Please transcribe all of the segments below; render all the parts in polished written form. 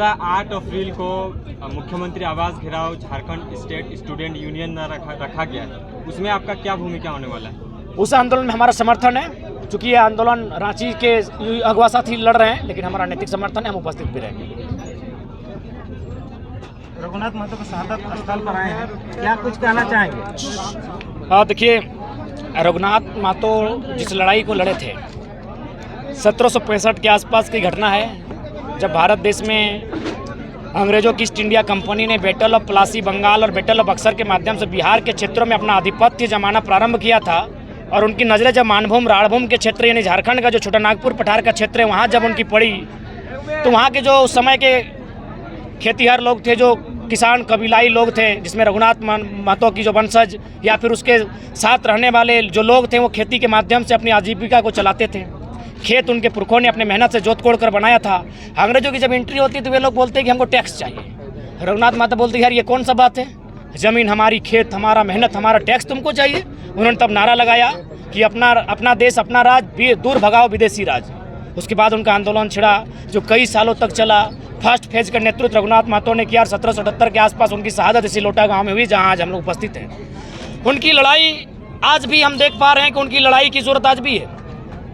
दादा 8 अप्रैल को मुख्यमंत्री आवास घेराव झारखंड स्टेट स्टूडेंट यूनियन द्वारा रखा गया है, उसमें आपका क्या भूमिका होने वाला है? उस आंदोलन में हमारा समर्थन है, चूँकि ये आंदोलन रांची के अगवा साथ ही लड़ रहे हैं, लेकिन हमारा नैतिक समर्थन है, हम उपस्थित भी रहेंगे। रघुनाथ महतो के शहादत स्थल पर आए हैं, क्या कुछ कहना चाहेंगे? देखिए, रघुनाथ महतो जिस लड़ाई को लड़े थे 1765 के आसपास की घटना है, जब भारत देश में अंग्रेजों की ईस्ट इंडिया कंपनी ने बैटल ऑफ प्लासी बंगाल और बैटल ऑफ बक्सर के माध्यम से बिहार के क्षेत्रों में अपना आधिपत्य जमाना प्रारंभ किया था। और उनकी नज़रें जब मानभूम राणभूम के क्षेत्र यानी झारखंड का जो छोटा नागपुर पठार का क्षेत्र है वहाँ जब उनकी पड़ी, तो वहाँ के जो उस समय के खेतीहर लोग थे, जो किसान कबीलाई लोग थे, जिसमें रघुनाथ महतो की जो वंशज या फिर उसके साथ रहने वाले जो लोग थे, वो खेती के माध्यम से अपनी आजीविका को चलाते थे। खेत उनके पुरखों ने अपने मेहनत से जोत कोड़ कर बनाया था। अंग्रेजों की जब एंट्री होती है तो वे लोग बोलते हैं कि हमको टैक्स चाहिए। रघुनाथ महतो बोलते हैं यार ये कौन सा बात है, ज़मीन हमारी, खेत हमारा, मेहनत हमारा, टैक्स तुमको चाहिए। उन्होंने तब नारा लगाया कि अपना देश अपना राज, दूर भगाओ विदेशी राज। उसके बाद उनका आंदोलन छिड़ा जो कई सालों तक चला। फर्स्ट फेज का नेतृत्व रघुनाथ महतो ने किया। 1778 के आसपास उनकी शहादत इसी लोटा गाँव में हुई जहाँ आज हम लोग उपस्थित हैं। उनकी लड़ाई आज भी हम देख पा रहे हैं कि उनकी लड़ाई की ज़रूरत आज भी है।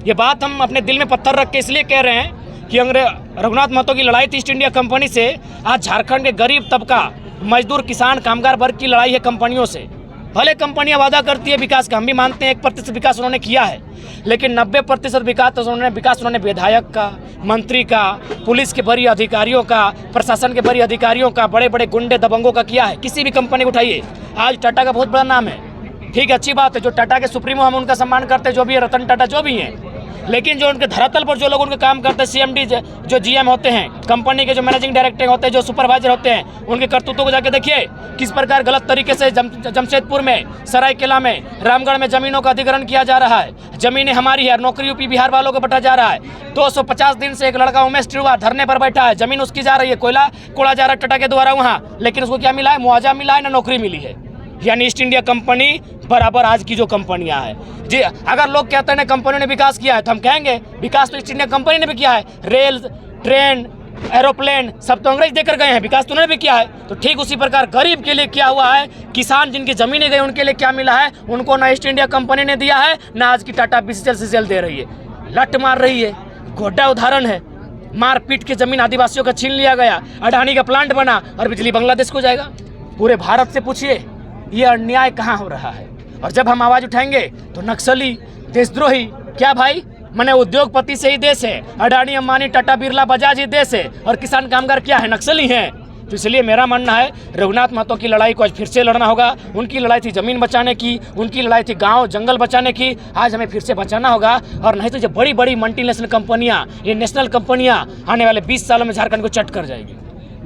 ये बात हम अपने दिल में पत्थर रख के इसलिए कह रहे हैं कि रघुनाथ महतो की लड़ाई थी ईस्ट इंडिया कंपनी से। आज झारखंड के गरीब तबका, मजदूर, किसान, कामगार वर्ग की लड़ाई है कंपनियों से। भले कंपनियां वादा करती है विकास का, हम भी मानते हैं 1% विकास उन्होंने किया है, लेकिन 90% विकास उन्होंने विधायक का, मंत्री का, पुलिस के बड़ी अधिकारियों का, प्रशासन के बड़ी अधिकारियों का, बड़े बड़े गुंडे दबंगों का किया है। किसी भी कंपनी को उठाइए, आज टाटा का बहुत बड़ा नाम है, ठीक है, अच्छी बात है, जो टाटा के सुप्रीमो हम उनका सम्मान करते हैं, जो भी है, रतन टाटा जो भी हैं, लेकिन जो उनके धरातल पर जो लोग उनके काम करते हैं, सीएमडी जो जीएम होते हैं, कंपनी के जो मैनेजिंग डायरेक्टर होते हैं, जो सुपरवाइजर होते हैं, उनके करतूतों को जाके देखिए किस प्रकार गलत तरीके से जमशेदपुर में, सरायकेला में, रामगढ़ में ज़मीनों का अधिग्रहण किया जा रहा है। ज़मीनें हमारी है, नौकरी यूपी बिहार वालों को बटा जा रहा है। 250 दिन से एक लड़का उमेश टिरुआ धरने पर बैठा है, ज़मीन उसकी जा रही है, कोयला कोड़ा जा रहा है टाटा के द्वारा वहाँ, लेकिन उसको क्या मिला है? मुआवजा मिला है, ना नौकरी मिली है। यानी ईस्ट इंडिया कंपनी बराबर आज की जो कंपनियां हैं जी। अगर लोग कहते हैं कंपनियों ने विकास किया है तो हम कहेंगे विकास तो ईस्ट इंडिया कंपनी ने भी किया है। रेल, ट्रेन, एरोप्लेन सब तो अंग्रेज देकर गए हैं, विकास तो उन्होंने भी किया है। तो ठीक उसी प्रकार गरीब के लिए क्या हुआ है, किसान जिनकी ज़मीनें गई उनके लिए क्या मिला है? उनको ना ईस्ट इंडिया कंपनी ने दिया है, ना आज की टाटा बीसीएल दे रही है। लट मार रही है, गोड्डा उदाहरण है, मारपीट के ज़मीन आदिवासियों का छीन लिया गया, अडानी का प्लांट बना और बिजली बांग्लादेश को जाएगा। पूरे भारत से पूछिए ये अन्याय कहाँ हो रहा है। और जब हम आवाज़ उठाएंगे तो नक्सली, देशद्रोही, क्या भाई, मने उद्योगपति से ही देश है, अडानी, अंबानी, टाटा, बिरला, बजाज ही देश है, और किसान कामगार क्या है? नक्सली हैं। तो इसलिए मेरा मानना है रघुनाथ महतो की लड़ाई को आज फिर से लड़ना होगा। उनकी लड़ाई थी ज़मीन बचाने की, उनकी लड़ाई थी गांव जंगल बचाने की, आज हमें फिर से बचाना होगा। और नहीं तो जो बड़ी बड़ी मल्टीनेशनल कंपनियाँ, ये नेशनल कंपनियाँ आने वाले 20 सालों में झारखंड को चट कर जाएगी।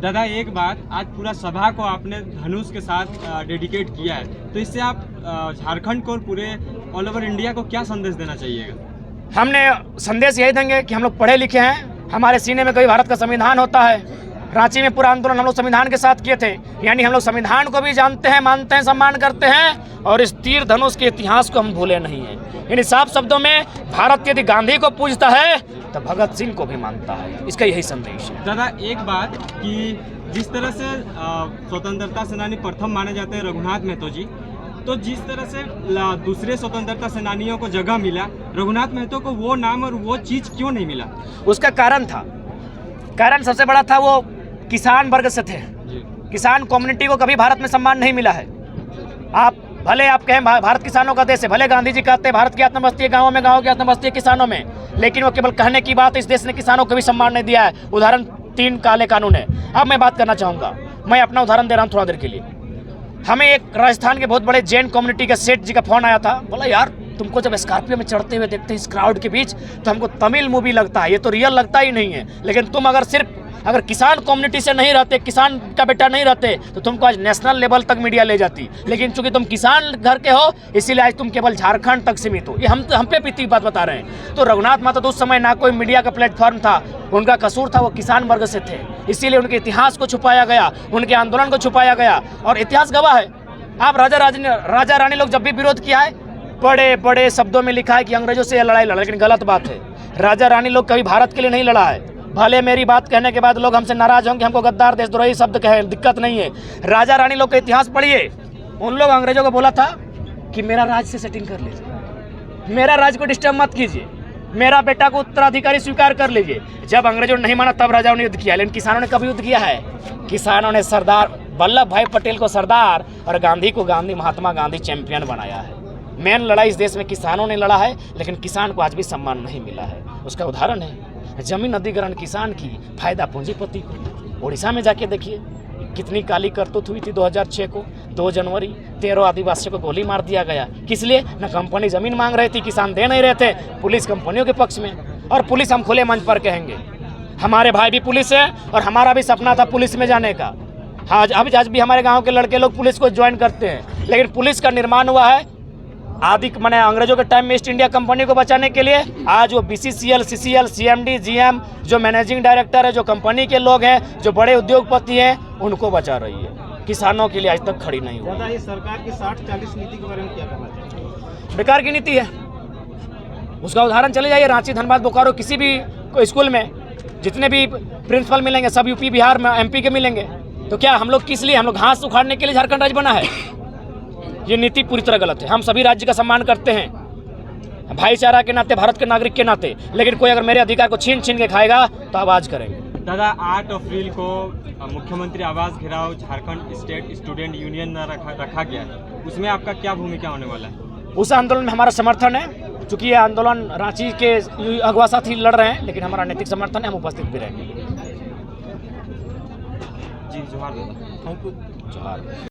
दादा एक बात, आज पूरा सभा को आपने धनुष के साथ डेडिकेट किया है, तो इससे आप झारखंड को और पूरे ऑल ओवर इंडिया को क्या संदेश देना चाहिएगा? हमने संदेश यही देंगे कि हम लोग पढ़े लिखे हैं, हमारे सीने में कभी भारत का संविधान होता है। रांची में पूरा आंदोलन हम लोग संविधान के साथ किए थे, यानी हम लोग संविधान को भी जानते हैं, मानते हैं, सम्मान करते हैं, और इस तीर धनुष के इतिहास को हम भूले नहीं हैं। यानी साफ शब्दों में भारत यदि गांधी को पूजता है तो भगत सिंह को भी मानता है, इसका यही संदेश है। दादा एक बात कि जिस तरह से स्वतंत्रता सेनानी प्रथम माने जाते हैं रघुनाथ महतो जी, तो जिस तरह से दूसरे स्वतंत्रता सेनानियों को जगह मिला, रघुनाथ महतो को वो नाम और वो चीज़ क्यों नहीं मिला? उसका कारण सबसे बड़ा था, वो किसान वर्ग से थे। किसान कम्युनिटी को कभी भारत में सम्मान नहीं मिला है। आप भले आप कहें भारत किसानों का देश है, भले गांधी जी कहते हैं भारत की आत्मबस्ती है गाँव में, गाँव की आत्मबस्ती है किसानों में, लेकिन वो केवल कहने की बात है। इस देश ने किसानों को भी सम्मान नहीं दिया है। उदाहरण 3 काले कानून है। अब मैं बात करना चाहूँगा, मैं अपना उदाहरण दे रहा हूँ थोड़ा देर के लिए। हमें एक राजस्थान के बहुत बड़े जैन कम्युनिटी का सेठ जी का फ़ोन आया था, बोला यार तुमको जब स्कॉर्पियो में चढ़ते हुए देखते हैं इस क्राउड के बीच तो हमको तमिल मूवी लगता है, ये तो रियल लगता ही नहीं है। लेकिन तुम अगर किसान कम्युनिटी से नहीं रहते, किसान का बेटा नहीं रहते, तो तुमको आज नेशनल लेवल तक मीडिया ले जाती। लेकिन चूंकि तुम किसान घर के हो, इसीलिए आज तुम केवल झारखंड तक सीमित हो। ये हम पे बीती बात बता रहे हैं। तो रघुनाथ महतो तो उस समय ना कोई मीडिया का प्लेटफॉर्म था, उनका कसूर था, वो किसान वर्ग से थे, इसीलिए उनके इतिहास को छुपाया गया, उनके आंदोलन को छुपाया गया। और इतिहास गवाह है, आप राजा रानी लोग जब भी विरोध किया है, बड़े बड़े शब्दों में लिखा है कि अंग्रेजों से यह लड़ाई लड़ा, लेकिन गलत बात है। राजा रानी लोग कभी भारत के लिए नहीं लड़ा है, भले मेरी बात कहने के बाद लोग हमसे नाराज होंगे, हमको गद्दार देशद्रोही शब्द कहे, दिक्कत नहीं है। राजा रानी लोग का इतिहास पढ़िए, उन लोग अंग्रेजों को बोला था कि मेरा राज से सेटिंग कर लीजिए, मेरा राज को डिस्टर्ब मत कीजिए, मेरा बेटा को उत्तराधिकारी स्वीकार कर लीजिए। जब अंग्रेजों ने नहीं माना तब राजाओं ने युद्ध किया, लेकिन किसानों ने कभी युद्ध किया है? किसानों ने सरदार वल्लभ भाई पटेल को सरदार और गांधी को महात्मा गांधी चैंपियन बनाया है। मेन लड़ाई इस देश में किसानों ने लड़ा है, लेकिन किसान को आज भी सम्मान नहीं मिला है। उसका उदाहरण है जमीन अधिग्रहण किसान की, फायदा पूंजीपति को। उड़ीसा में जाके देखिए कितनी काली करतूत हुई थी 2006 को, 2 जनवरी 13 आदिवासियों को गोली मार दिया गया। किस लिए? न कंपनी जमीन मांग रही थी, किसान दे नहीं रहे थे, पुलिस कंपनियों के पक्ष में। और पुलिस हम खुले मंच पर कहेंगे, हमारे भाई भी पुलिस है और हमारा भी सपना था पुलिस में जाने का। आज भी हमारे गाँव के लड़के लोग पुलिस को ज्वाइन करते हैं, लेकिन पुलिस का निर्माण हुआ है मैंने अंग्रेजों के टाइम में ईस्ट इंडिया कंपनी को बचाने के लिए। आज वो BCCL, CCL, CMD, GM जो मैनेजिंग डायरेक्टर है, जो कंपनी के लोग हैं, जो बड़े उद्योगपति हैं, उनको बचा रही है। किसानों के लिए आज तक खड़ी नहीं हुई। दादा, इस सरकार की 60-40 नीति के बारे में क्या कहना चाहिए? बेकार की नीति है। उसका उदाहरण चले जाइए, रांची, धनबाद, बोकारो, किसी भी स्कूल में जितने भी प्रिंसिपल मिलेंगे सब यूपी, बिहार में, MP के मिलेंगे। तो क्या हम लोग किस लिए? हम लोग घास उखाड़ने के लिए झारखंड राज्य बना है? ये नीति पूरी तरह गलत है। हम सभी राज्य का सम्मान करते हैं भाईचारा के नाते, भारत के नागरिक के नाते, लेकिन कोई अगर मेरे अधिकार को छीन के खाएगा तो आवाज करेंगे। दादा, 8 अप्रैल को मुख्यमंत्री आवास घेराव झारखंड स्टेट स्टूडेंट यूनियन द्वारा रखा गया है, उसमें आपका क्या भूमिका होने वाला है? उस आंदोलन में हमारा समर्थन है, क्योंकि ये आंदोलन रांची के अगवा साथी लड़ रहे हैं, लेकिन हमारा नैतिक समर्थन है, हम उपस्थित भी रहेंगे। जी, जोहार दादा। जोहार।